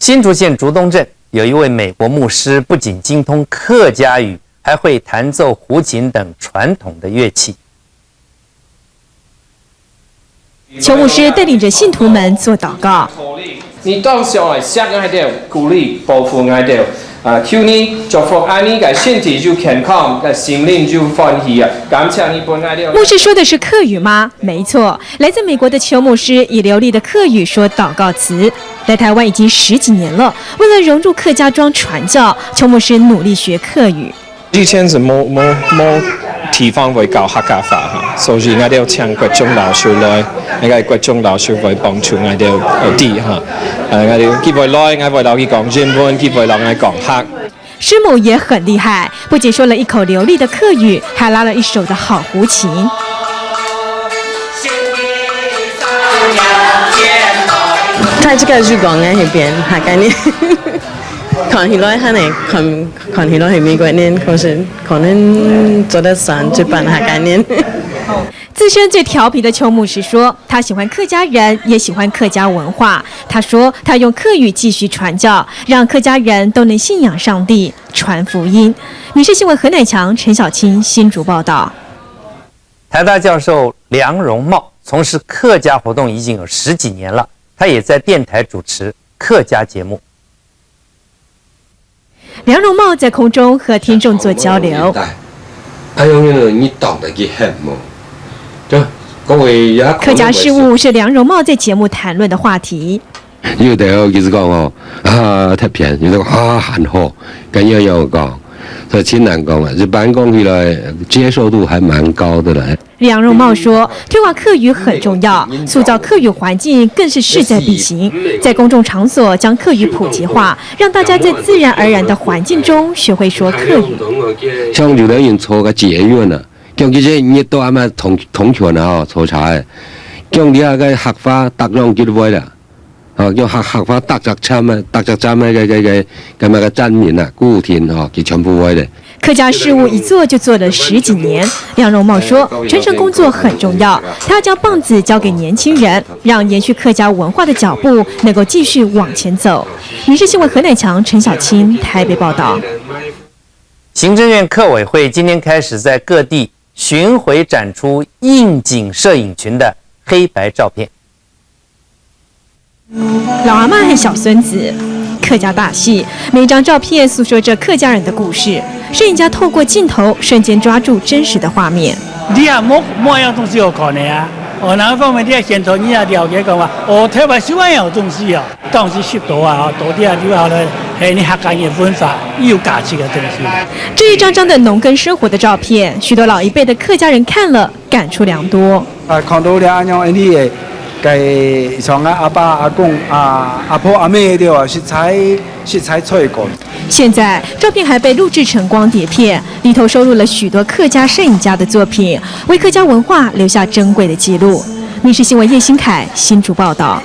新竹县竹东镇有一位美国牧师，不仅精通客家语，还会弹奏胡琴等传统的乐器。邱牧师带领着信徒们做祷告。你當上嚟錫我哋，鼓勵保護我哋。求你祝福我哋嘅身體就健康，嘅心靈就歡喜啊！感謝你本愛的。牧师說的是客語嗎？沒錯，來自美國的邱牧師以流利的客語說禱告詞。來台灣已經10幾年了，為了融入客家莊傳教，邱牧師努力學客語。以前是冇地方會教客家話嚇，所以我哋要請國中老師來，我哋國中老師會幫助我哋啲嚇，我哋佢會來，我會留佢講英文，佢會留我講客。師母也很厲害，不僅說了一口流利的客語，還拉了一手的好胡琴。他這個就講喺嗰邊下概念。看起來他呢，看起來係美國人，可能做得上這般下概念。自身最調皮的邱牧師說，他喜歡客家人，也喜歡客家文化。他說，他用客語繼續傳教，讓客家人都能信仰上帝，傳福音。民視新聞何乃強、陳小青新竹報道。台大教授梁榮茂從事客家活動已經有10幾年了，他也在電台主持客家節目。梁榮茂在空中和聽眾做交流。客家事務是梁榮茂在節目談論的話題。有的其實講太偏，有的很好，咁樣有講，所以挺難講啊。一般講起來，接受度還蠻高的嘞。梁榮茂說，推廣客語很重要，塑造客語環境更是勢在必行。在公眾場所將客語普及化，讓大家在自然而然的環境中學會說客語。像有的人坐個捷運啊，叫佢只熱到啱啱同權啊，坐柴，叫你下個客話搭上幾多位啦？叫客話搭隻站啊，搭隻站嘅咁嘅真面啊，古田哦，佢全部位的。客家事務一做就做了10幾年。梁榮茂說，傳承工作很重要，他要將棒子交給年輕人，讓延續客家文化的腳步能夠繼續往前走。民視新聞何乃強、陳小青台北報道。行政院客委會今天開始在各地巡迴展出應景攝影群的黑白照片。老阿嬷和小孫子，客家大戲，每一張照片訴說着客家人的故事。攝影家透過鏡頭瞬間抓住真實的畫面。你啊，冇樣東西好看的啊！那方面你現場你也了解講話，台灣小朋友東西啊，當時學到啊，多啲啊，你話咧係你客家嘅文化有價值嘅東西。這一張張的農耕生活的照片，許多老一輩的客家人看了感觸良多。看到了樣你嘅。給從阿爸阿公阿婆阿妹的話，食材最高。現在照片還被錄製成光碟片，裡頭收錄了許多客家攝影家的作品，為客家文化留下珍貴的記錄。民視新聞葉新凱新竹報道。